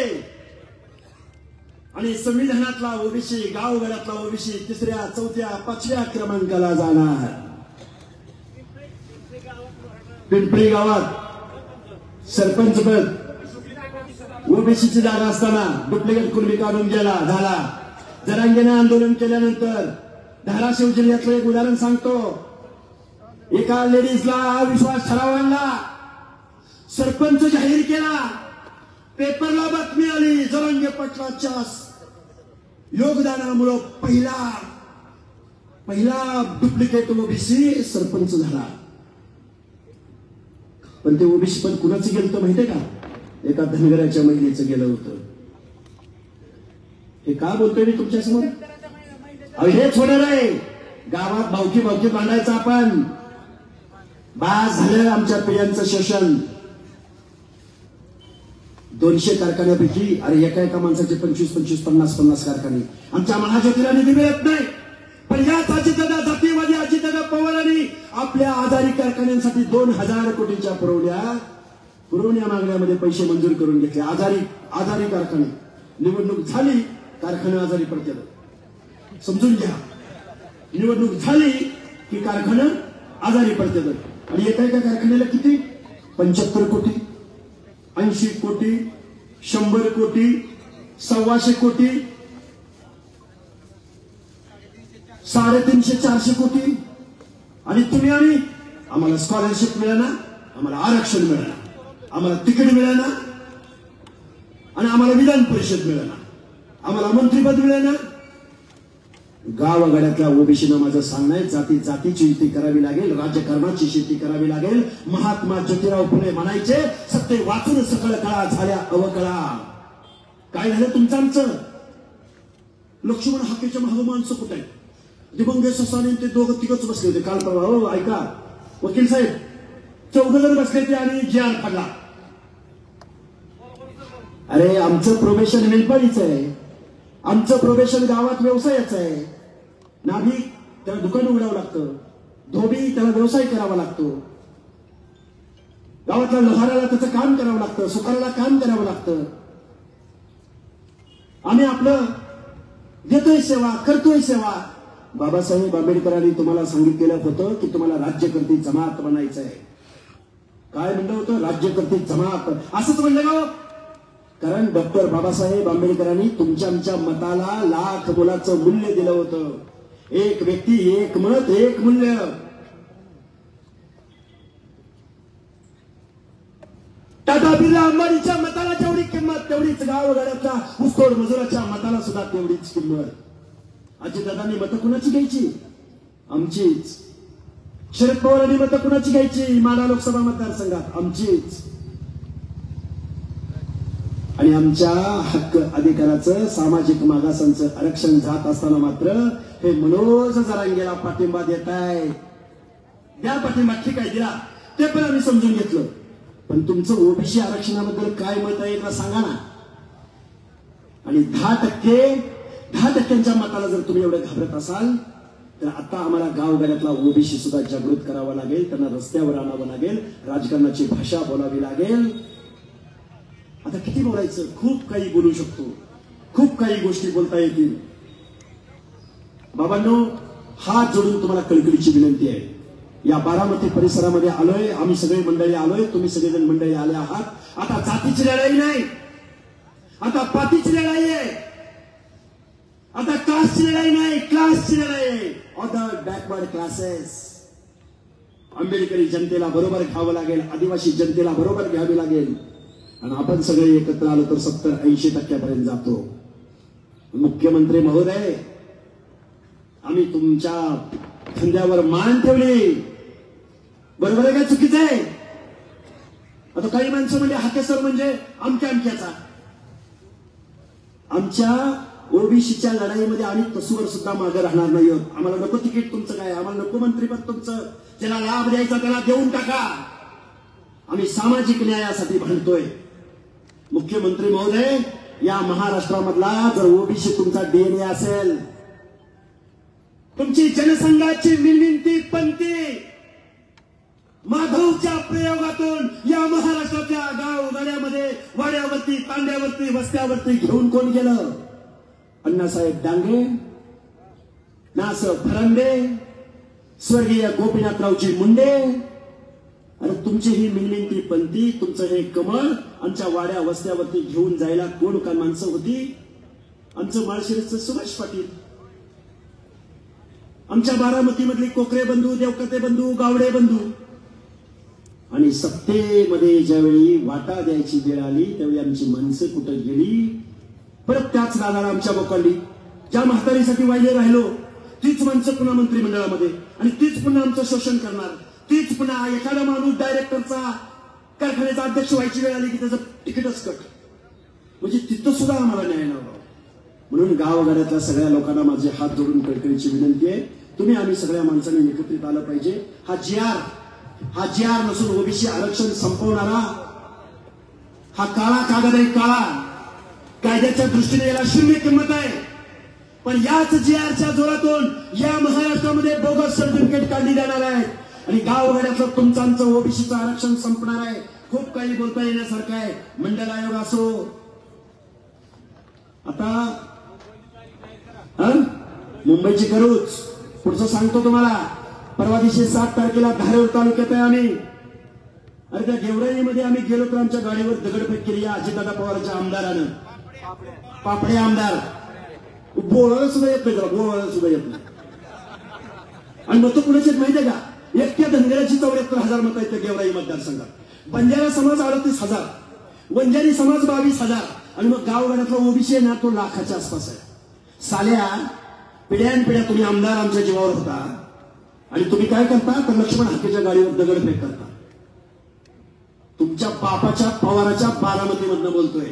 आणि संविधानातला ओबीसी, गावगाड्यातला ओबीसी 3ऱ्या, 4थ्या, 5व्या क्रमांकाला जाणार. पिंपरी गावात सरपंच पद ओबीसीची जागा असताना डुप्लिकेट कुणबी काढून गेला झाला. जरांगेने आंदोलन केल्यानंतर धाराशिव जिल्ह्यातलं एक उदाहरण सांगतो. एका लेडीजला अविश्वास ठराव आणला, सरपंच जाहीर केला, पेपरला बातमी आली, जरांगे पाटलाच्या योगदानामुळे पहिला डुप्लिकेट ओबीसी सरपंच झाला. पण ते ओबीसी पण कुणाचं गेलं तर माहितीये का? एका धनगराच्या महिलेचं गेलं होतं. हे का बोलतोय मी तुमच्या समोर? हेच होणार आहे. गावात भावकी मांडायचं आपण. बास झालं आमच्या पिढ्यांचं शोषण. 200 कारखान्यापैकी अरे एका माणसाचे 25-25, 50-50 कारखाने. आमच्या महाज्योतीला निधी मिळत नाही. पण याच अजितदादा, जातीयवादी अजितदादा पवारांनी आपल्या आजारी कारखान्यांसाठी 2000 कोटीच्या पुरवण्या मागण्यामध्ये पैसे मंजूर करून घेतले. आजारी कारखाने. निवडणूक झाली, कारखाने आजारी पडतात. समजून घ्या, निवडणूक झाली की कारखाना आजारी पडतात. आणि एका कारखान्याला किती? 75 कोटी, 80 कोटी, 100 कोटी, 125 कोटी, 350-400 कोटी. आणि तुम्ही आम्हाला स्कॉलरशिप मिळाला, आम्हाला आरक्षण मिळालं, आम्हाला तिकीट मिळालं, आणि आम्हाला विधान परिषद मिळाला, आम्हाला मंत्रिपद मिळालं. गावागाड्यातल्या ओबीसीनं माझं सांगणं आहे, जातीची शेती करावी लागेल, राजकारणाची शेती करावी लागेल. महात्मा ज्योतिराव फुले म्हणायचे, सत्य वाचून सकळ कळा झाल्या अवकळा. काय झालं तुमचं आमचं? लक्ष्मण हाकेच्या महाग माणसं कुठे आहेत? दिवंगत ससाने ते दोघं तिघच बसले होते काल परवा. हो ऐका वकील साहेब, 4 जण बसले ते आणि जी.आर. पडला. अरे आमचं प्रोबेशन मेलपाडीचं आहे, आमचं प्रोबेशन गावात व्यवसायाचं आहे. नाभी त्याला दुकान उघडावं लागतं, धोबी त्याला व्यवसाय करावा लागतो, गावातल्या लोहाराला त्याचं काम करावं लागतं, सुकाराला काम करावं लागतं. आम्ही आपलं देतोय सेवा, करतोय सेवा. बाबासाहेब आंबेडकरांनी तुम्हाला सांगितलेलं होतं की तुम्हाला राज्यकर्ती जमात बनायचं आहे. काय म्हणलं होतं? राज्यकर्ती जमात. असंच म्हणलं का? कारण डॉक्टर बाबासाहेब आंबेडकरांनी तुमच्या आमच्या मताला लाख मोलाचं मूल्य दिलं होतं. एक व्यक्ती, एक मत, एक मूल्य. टाटा बिर्ला अंबानीच्या मताला जेवढी किंमत, तेवढीच गावगाड्यातल्या ऊसतोड मजुराच्या मताला सुद्धा तेवढीच किंमत. अजितदादांनी मतं कुणाची घ्यायची? आमचीच. शरद पवारांनी मतं कुणाची घ्यायची? माढा लोकसभा मतदारसंघात आमचीच. आणि आमच्या हक्क अधिकाराचं, सामाजिक मागासांचं आरक्षण जात असताना मात्र हे मनोज जरांगेला पाठिंबा देत आहे. द्या पाठिंबा, ठीक आहे दिला, ते पण आम्ही समजून घेतलं. पण तुमचं ओबीसी आरक्षणाबद्दल काय मत आहे मला सांगा ना. आणि 10% मताला जर तुम्ही एवढं घाबरत असाल तर आता आम्हाला गावगाड्यातला ओबीसी सुद्धा जागृत करावा लागेल, त्यांना रस्त्यावर आणावं लागेल, राजकारणाची भाषा बोलावी लागेल. आता किती बोलायचं, खूप काही बोलू शकतो, खूप काही गोष्टी बोलता येतील. बाबांनो, हात जोडून तुम्हाला कळकळीची विनंती आहे. या बारामती परिसरामध्ये आलोय, आम्ही सगळे मंडळी आलोय, तुम्ही सगळेजण मंडळी आले आहात. आता जातीची लढाई नाही, आता पातीची लढाई आहे, आता कास्टची लढाई नाही, क्लासची लढाई आहे. Other backward classes. आंबेडकरी जनतेला बरोबर घ्यावं लागेल, आदिवासी जनतेला बरोबर घ्यावी लागेल. आणि आपण सगळे एकत्र आलो तर 70-80% जातो. मुख्यमंत्री महोदय, आम्ही तुमच्या खांद्यावर मान ठेवली, बरोबर आहे का चुकीचं आहे? आता काही माणसं म्हणजे हाकेसर म्हणजे अमक्याचा. आमच्या ओबीसीच्या लढाईमध्ये आम्ही तसूवर सुद्धा मागे राहणार नाही आहोत. आम्हाला नको तिकीट तुमचं काय, आम्हाला नको मंत्रीपद तुमचं, ज्याला लाभ द्यायचा त्याला देऊन टाका. आम्ही सामाजिक न्यायासाठी भांडतोय. मुख्यमंत्री महोदय, या महाराष्ट्रामधला जर ओबीसी तुमचा डीएनए असेल, तुमची जनसंघाची मिळविंती पंथी माधवच्या प्रयोगातून या महाराष्ट्राच्या गावगाड्यामध्ये, वाड्यावरती, तांड्यावरती, वस्त्यावरती घेऊन कोण गेलं? अण्णासाहेब डांगे, नासर फरंदे, स्वर्गीय गोपीनाथरावजी मुंडे. अरे तुमची ही मिळविंती पंथी, तुमचं हे कमळ आमच्या वाड्या वस्त्यावरती घेऊन जायला कोण काय माणसं होती? आमचं माळशिरसचं सुभाष पाटील, आमच्या बारामतीमधली कोकरे बंधू, देवकते बंधू, गावडे बंधू. आणि सत्तेमध्ये ज्यावेळी वाटा द्यायची वेळ आली त्यावेळी आमची माणसं कुठं गेली? परत त्याच रागाला आमच्या बोकांडी. ज्या म्हातारीसाठी वाहिले राहिलो तीच माणसं पुन्हा मंत्रिमंडळामध्ये, आणि तीच पुन्हा आमचं शोषण करणार, तीच पुन्हा एखादा माणूस डायरेक्टरचा, कारखान्याचा अध्यक्ष व्हायची वेळ आली की त्याचं तिकीटच कट. म्हणजे तिथं सुद्धा आम्हाला न्याय नव्हता. म्हणून गावगाड्यातल्या सगळ्या लोकांना माझे हात जोडून कळकळीची विनंती आहे, तुम्ही आम्ही सगळ्या माणसांनी एकत्रित आलं पाहिजे. हा जी आर नसून ओबीसी आरक्षण संपवणारा हा काळा कागद आहे. काळा कायद्याच्या दृष्टीने याला शून्य किंमत आहे. पण याच जी आरच्या जोरातून या महाराष्ट्रामध्ये बोगस सर्टिफिकेट काढली जाणार आहे आणि गावगाड्यातलं तुमचं आमचं ओबीसीचं आरक्षण संपणार आहे. खूप काही बोलता येण्यासारखं आहे. मंडल आयोग असो, आता मुंबईची करूच, पुढचं सांगतो तुम्हाला. परवा दिवशी 7 तारखेला धारेर तालुक्यात आहे आम्ही. अरे त्या गेवराईमध्ये आम्ही गेलो तर आमच्या गाडीवर दगडफेक केली या अजितदादा पवारच्या आमदारानं. पापडे आमदार, बोलायला सुद्धा येत नाही, बोलायला सुद्धा येत नाही. आणि मत कुणाचे माहितीये का? एकट्या धनगराची 74,000 मतं आहेत गेवराई मतदारसंघात. बंजारा समाज 38,000, वंजारी समाज 22,000, आणि मग गावगाड्यातला ओबीसी आहे ना तो लाखाच्या आसपास आहे. साल्या पिढ्यानपिढ्या तुम्ही आमदार आमच्या जीवावर होता आणि तुम्ही काय करता तर लक्ष्मण हाकेच्या गाडीवर दगडफेक करता. तुमच्या बापाच्या पवाराच्या बारामतीमधनं बोलतोय.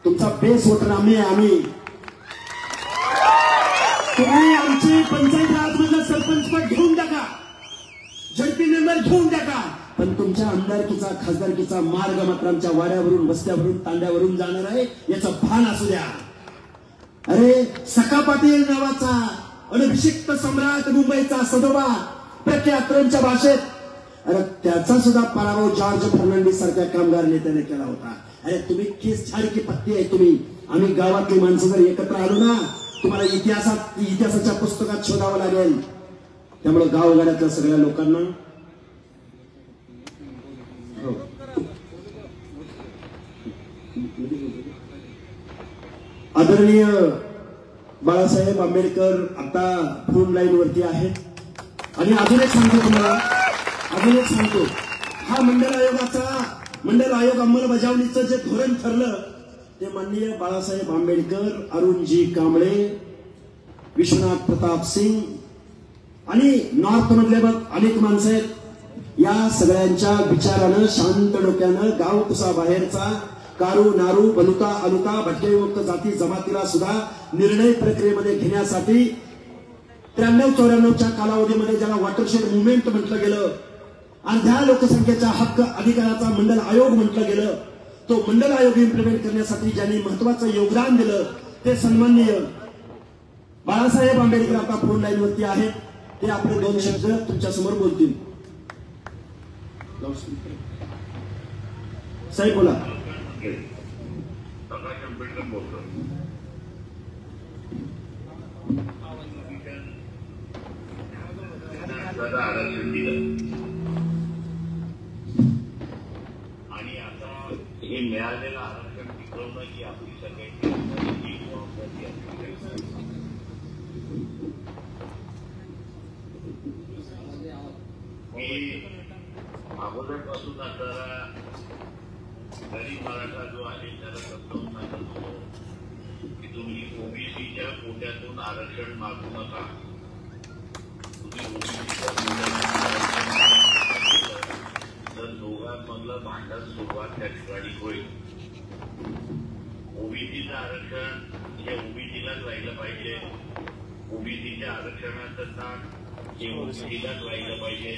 तुमचा बेस वोटर आम्ही तुम्ही आमची पंचायत राजमधलं सरपंच पद घेऊन टाका, झडपी मेंबर घेऊन टाका, पण तुमच्या आमदारकीचा खासदारकीचा मार्ग मात्र आमच्या वाड्यावरून, वस्त्यावरून, तांड्यावरून जाणार आहे, याचं भान असू द्या. अरे सखा पाटील नावाचा अनभिषिक्त सम्राट मुंबईचा सदोबा प्रख्यातच्या भाषेत, अरे त्याचा सुद्धा पराभव जॉर्ज फर्नांडिस सारख्या कामगार नेत्याने केला होता. अरे तुम्ही केस छाडकी पत्ती आहे तुम्ही. आम्ही गावातली माणसं जर एकत्र आलो ना, तुम्हाला इतिहासाच्या पुस्तकात शोधावं लागेल. त्यामुळे गावगाड्यातल्या सगळ्या लोकांना आदरणीय बाळासाहेब आंबेडकर आता फ्रंट लाईन वरती आहेत. आणि अजून एक सांगतो तुम्हाला, हा मंडल आयोग अंमलबजावणीचं जे धोरण ठरलं ते माननीय बाळासाहेब आंबेडकर, अरुणजी कांबळे, विश्वनाथ प्रताप सिंग आणि नॉर्थ मधले अनेक माणसं आहेत. या सगळ्यांच्या विचारानं, शांत डोक्यानं गाव कुसा बाहेरचा कारू नारू बलुता अलुता भटकेविमुक्त जाती जमातीला सुद्धा निर्णय प्रक्रियेमध्ये घेण्यासाठी 93-94च्या कालावधीमध्ये ज्याला वॉटरशेड मुव्हमेंट म्हटलं गेलं, अर्ध्या लोकसंख्येचा हक्क अधिकाराचा मंडल आयोग म्हटलं गेलं. तो मंडल आयोग इम्प्लिमेंट करण्यासाठी ज्यांनी महत्वाचं योगदान दिलं ते सन्माननीय बाळासाहेब आंबेडकर आता फोन लाईन वरती आहेत. ते आपले 2 शब्द तुमच्या समोर बोलतील. साहेब बोला. आरक्षण दिलं आणि आता हे मिळालेलं आरक्षण टिकवणं ही आपली सगळ्यांची जबाबदारी असते. मी अगोदरपासून आता गरीब मराठा जो आहे त्याला समजावून सांगत होतो की तुम्ही ओबीसीच्या कोट्यातून आरक्षण मागू नका. तर दोघांमधलं भांडण सुरुवात त्या ठिकाणी होईल. ओबीसीचं आरक्षण हे ओबीसीलाच राहिलं पाहिजे. ओबीसीच्या आरक्षणाचं स्थान हे ओबीसीलाच राहिलं पाहिजे.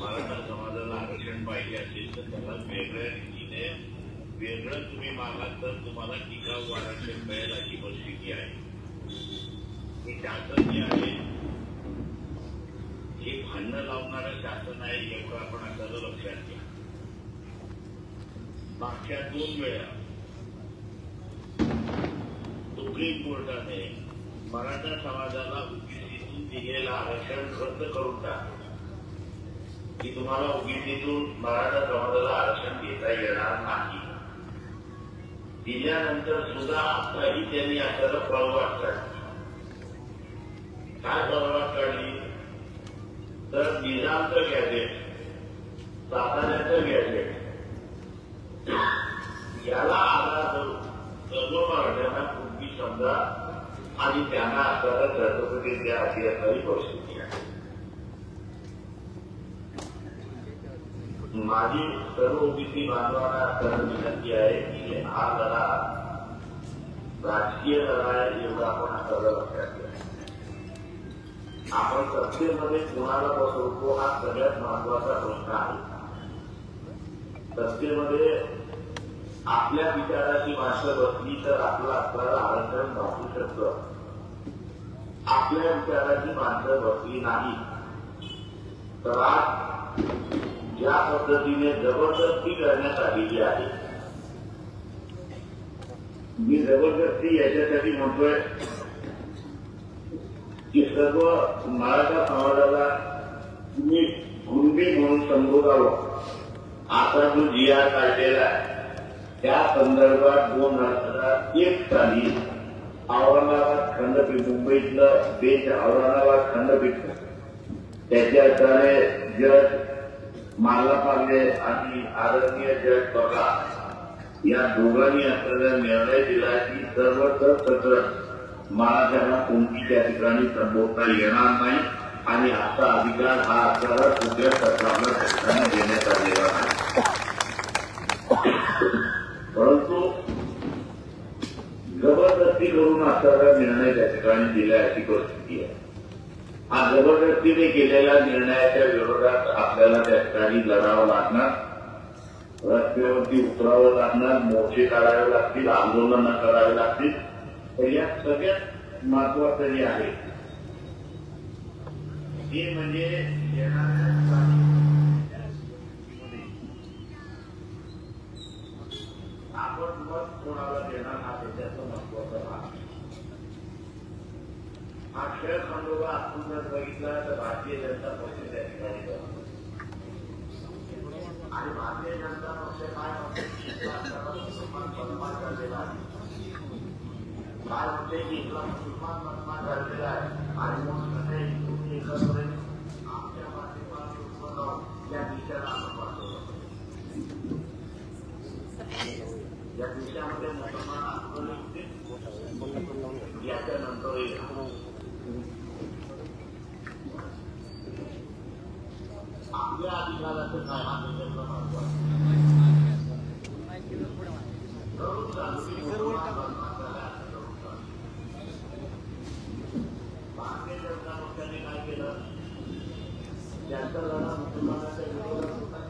मराठा समाजाला आरक्षण पाहिजे असेल तर त्याला वेगळ्या रीतीने वेगळं तुम्ही मागाल तर तुम्हाला टिकाऊ आरक्षण मिळेल अशी परिस्थिती आहे. हे शासन जे आहे हे भांडणं लावणारं शासन आहे एवढं आपण आता लक्षात घ्या. मागच्या 2 वेळा सुप्रीम कोर्टाने मराठा समाजाला ओबीसीतून दिलेलं आरक्षण रद्द करून टाकलं की तुम्हाला ओबीसीतून मराठा समाजाला आरक्षण घेता येणार नाही. दिल्यानंतर सुद्धा आताही त्यांनी आपल्याला पळवाट काढली. काय पळवाट काढली तर निजामचं गॅजेट, साताऱ्याचं गॅजेट याला आधार धरून सर्व मराठ्यांना पूर्वी समजा आणि त्यांना आपल्याला सर्टिफिकेट द्या अशी असणारी परिस्थिती आहे. माझी सर्व ओबीसी बांधवांना आपल्याला विनंती आहे की हा लढा राजकीय लढा आहे एवढा आपण आपल्याला लक्षात घ्या. आपण सत्तेमध्ये कोणाला बसवतो हा सगळ्यात महत्वाचा प्रश्न आहे. सत्तेमध्ये आपल्या विचाराची माणसं बसली तर आपल्याला आरक्षण वाचू शकतं. आपल्या विचाराची माणसं बसली नाही तर आज ज्या पद्धतीने जबरदस्ती करण्यात आलेली आहे. मी जबरदस्ती याच्यासाठी म्हणतोय की सर्व मराठा समाजाला तुम्ही कुणबी म्हणून संबोधावं. आता जो GR काढलेला आहे त्या संदर्भात 2001 साली औरंगाबाद खंडपीठ, मुंबईतलं बेंच औरंगाबाद खंडपीठ त्याच्या आधारे जज माल्लापार्ले आणि आदरणीय जज बघा या दोघांनी असलेला निर्णय दिला की सर्व मराठ्यांना कोणती त्या ठिकाणी संबोधता येणार नाही आणि असा अधिकार हा आपल्याला कुठल्या सरकारला ठिकाणी देण्यात आलेला नाही. परंतु जबरदस्ती करून असणारा निर्णय त्या ठिकाणी दिला अशी परिस्थिती आहे. हा जबरदस्तीने केलेल्या निर्णयाच्या विरोधात आपल्याला त्या ठिकाणी लढावं लागणार. रस्त्यावरती उतरावं लागणार, मोर्चे काढावे लागतील, आंदोलनं करावी लागतील. तर या सगळ्यात महत्वाचं जे आहे ते म्हणजे आपण मत कोणाला देणार हा त्याच्याचा महत्वाचा भाग. हा खेळ खंडोबा आपण जर बघितला तर भारतीय जनता पक्ष त्या ठिकाणी करतो आणि भारतीय जनता पक्ष काय मुसलमान झालेला आहे. काय म्हणते की इथला मुसलमान झालेला आहे आणि मग हिंदूंनी एकत्र आमच्या माध्यमातून या देशाला आपण पाठवलं. या देशामध्ये मुसलमान आंदोलन होते. याच्यानंतरही आपल्या अधिकाराचं काय हा त्याच्यातलं महत्व भारतीय जनता पक्षाने काय केलं त्यांचा लढा मुसलमानाच्या विरोधात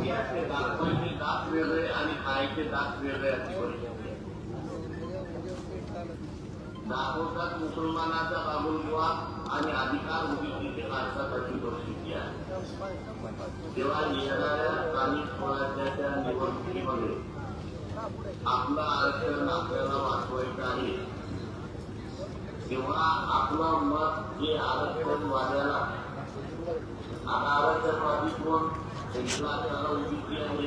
याचे दाखवायचे दात वेगळे आणि खायचे दात वेगळे अशी परिस्थिती दाखवतात मुसलमानाचा बाबुलवाद आणि अधिकार उभीचे भारतासाठी परिस्थिती आहे. तेव्हा येणाऱ्या स्थानिक स्वराज्याच्या निवडणुकीमध्ये आपलं आरक्षण आपल्याला वाचवायचं आहे. तेव्हा आपलं मत हे आरक्षण वाद्याला आता आरक्षणवादी कोण त्याला ओबीसी आहे,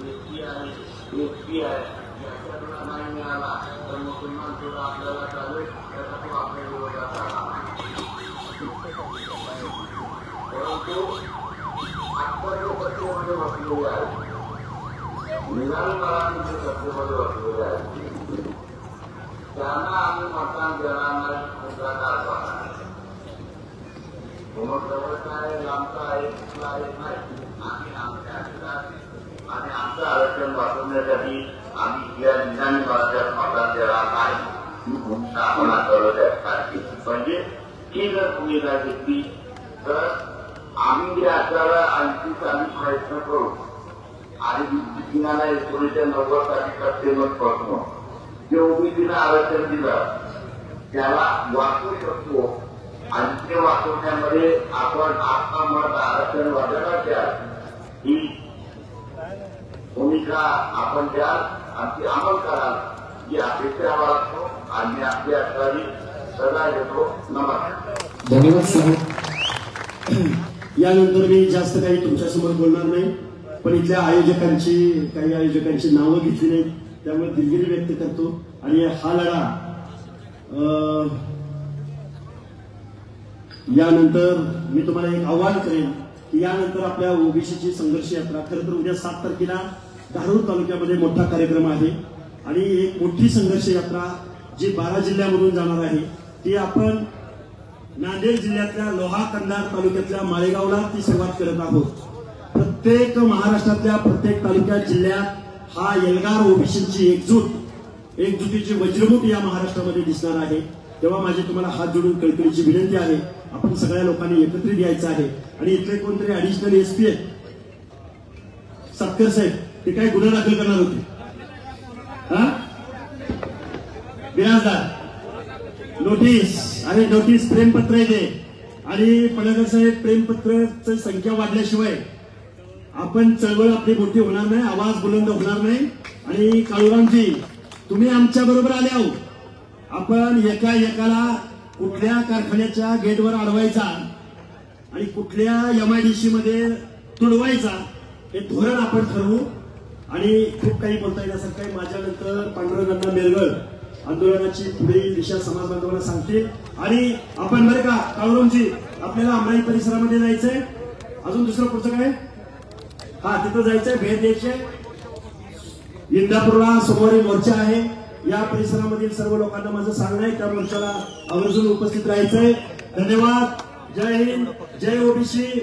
एसटी आहे, एसटी आहे याच्याकडे नाही मिळाला तर मुसलमान सुद्धा आपल्याला चालेल त्याचा तो आपल्या विरोधात आला. परंतु आपण जो सत्तेमध्ये बसलेले आहे निराळपणाचे सत्तेमध्ये बसलेले आहे त्यांना आम्ही मतदान देणार नाही. मुद्राकार पाहणार जवळचा आहे, लांबचा आहे, कुठला आहे नाही. आम्ही आमच्या अधिकार आणि आमचं आरक्षण वाचवण्यासाठी आम्ही या निदान राज्यात मतदान देणार नाही ही भूमिका आपण करत. म्हणजे ही जर भूमिका घेतली तर आम्ही या आचारा आणखी आम्ही प्रयत्न करू आणि 1990 साली सत्तेवर पोहोचलो. जे ओबीसीला आरक्षण दिलं त्याला वाचवू शकतो आणि ते वाचवण्यामध्ये आपण आपला मत आरक्षण वाटायला द्या ही भूमिका आपण द्याल आणि ती अंमल कराल ही अपेक्षा बाळगतो आणि आपली असणारी सदा येतो. नमस्कार. धन्यवाद साहेब. यानंतर मी जास्त काही तुमच्यासमोर बोलणार नाही पण इथल्या काही आयोजकांची नावं घेतली नाहीत त्यामुळे दिलगिरी व्यक्त करतो. आणि हा लढा यानंतर मी तुम्हाला एक आव्हान करेन की यानंतर आपल्या ओबीसीची संघर्ष यात्रा खरं तर उद्या 7 तारखेला धारूर तालुक्यामध्ये मोठा कार्यक्रम आहे आणि एक मोठी संघर्ष यात्रा जी 12 जिल्ह्यामधून जाणार आहे ती आपण नांदेड जिल्ह्यातल्या लोहा कंधार तालुक्यातल्या माळेगावला ती सुरुवात करत आहोत. प्रत्येक महाराष्ट्रातल्या प्रत्येक तालुक्यात जिल्ह्यात हा एल्गार ओबीसीची एकजुटीची वज्रमूठ या महाराष्ट्रामध्ये दिसणार आहे. तेव्हा माझी तुम्हाला हात जोडून कळकळीची विनंती आहे आपण सगळ्या लोकांनी एकत्रित यायचं आहे. आणि इथले कोणतरी ऍडिशनल एसपी आहेत सत्कर साहेब ते काय गुन्हा दाखल करणार होते बिराजदार नोटीस प्रेमपत्र येते आणि पडळकर साहेब प्रेमपत्राची संख्या वाढल्याशिवाय आपण चळवळ आपली मोठी होणार नाही, आवाज बुलंद होणार नाही. आणि काळूरामजी तुम्ही आमच्या बरोबर आले आहोत. आपण एकाला कुठल्या कारखान्याच्या गेटवर अडवायचा आणि कुठल्या MIDC मध्ये तुडवायचा हे धोरण आपण ठरवू. आणि खूप काही बोलता येण्यासारखं आहे. माझ्यानंतर पांडुरंगांना मेरगळ आंदोलनाची पुढील दिशा समाज बांधवांना सांगतील. आणि आपण बरं का काळूरामजी आपल्याला अमराई परिसरामध्ये जायचंय. अजून दुसरं पुढचं काय तिथं जायचंय भेट द्यायचे. इंदापूरला सोमवारी मोर्चा आहे. या परिसरामधील सर्व लोकांना माझं सांगणं आहे त्या मोर्चाला आवर्जून उपस्थित राहायचंय. धन्यवाद. जय हिंद, जय ओबीसी.